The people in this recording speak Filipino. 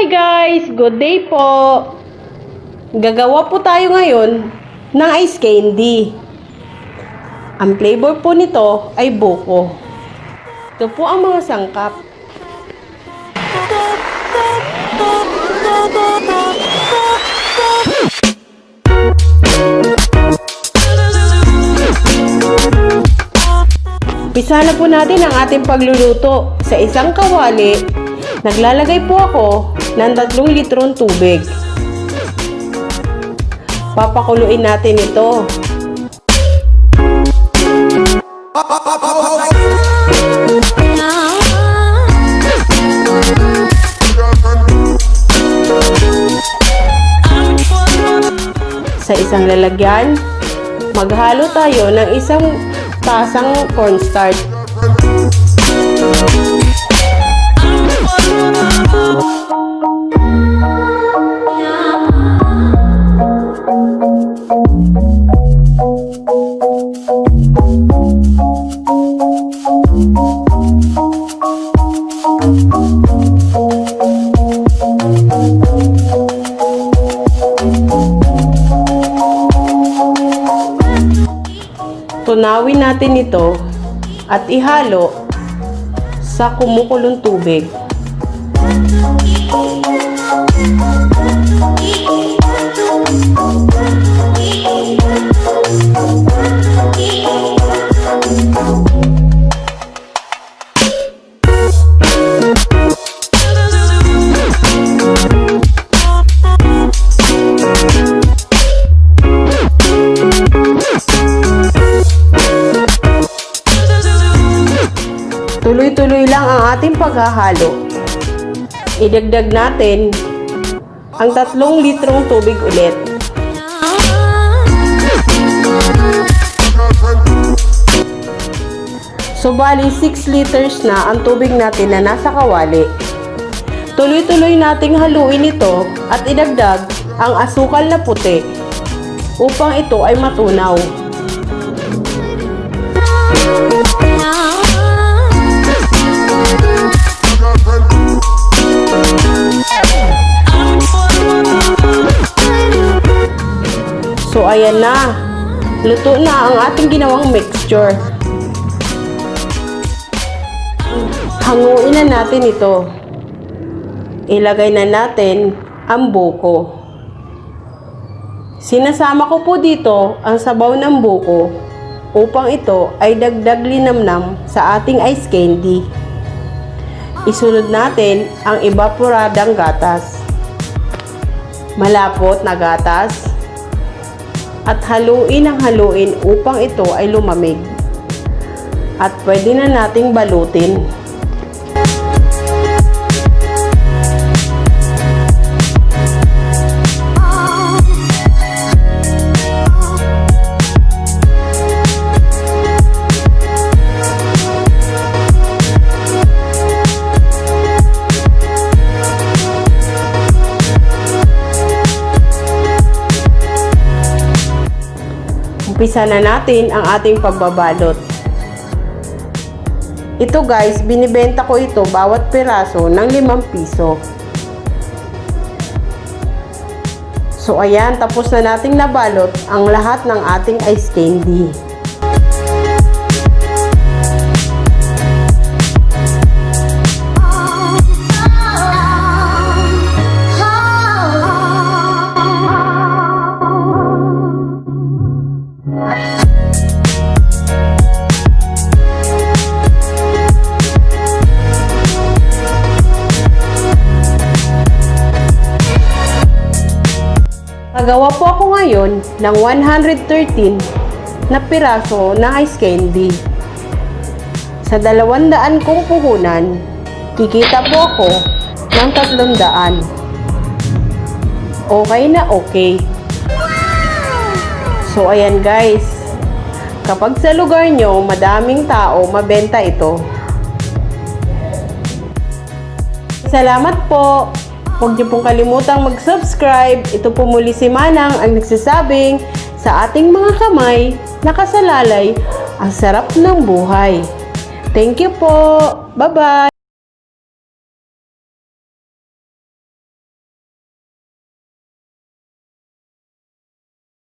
Hi guys! Good day po! Gagawa po tayo ngayon ng ice candy. Ang flavor po nito ay buko. Ito po ang mga sangkap. Umpisa na po natin ang ating pagluluto. Sa isang kawali, naglalagay po ako ng 3 litrong tubig. Papakuluin natin ito. Sa isang lalagyan, maghalo tayo ng 1 tasang cornstarch. Tunawin natin ito at ihalo sa kumukulong tubig. Tuloy-tuloy lang ang ating paghahalo. Idagdag natin ang 3 litrong tubig ulit. So bali 6 liters na ang tubig natin na nasa kawali. Tuloy-tuloy nating haluin ito at idagdag ang asukal na puti upang ito ay matunaw. So ayan na, luto na ang ating ginawang mixture. Hanguin na natin ito. Ilagay na natin ang buko. Sinasama ko po dito ang sabaw ng buko upang ito ay dagdag linamnam sa ating ice candy. Isunod natin ang evaporadang gatas. Malapot na gatas. At haluin ang haluin upang ito ay lumamig. At pwede na nating balutin. Umpisa na natin ang ating pagbabalot. Ito guys, binibenta ko ito bawat piraso ng 5 piso. So ayan, tapos na nating nabalot ang lahat ng ating ice candy. Nagawa po ako ngayon ng 113 na piraso ng ice candy. Sa 200 kong puhunan, kikita po ako ng 300. Okay na okay. So ayan guys, kapag sa lugar nyo madaming tao, mabenta ito. Salamat po! Huwag niyo pong kalimutang mag-subscribe. Ito po muli si Manang ang nagsasabing sa ating mga kamay, nakasalalay, ang sarap ng buhay. Thank you po! Bye-bye!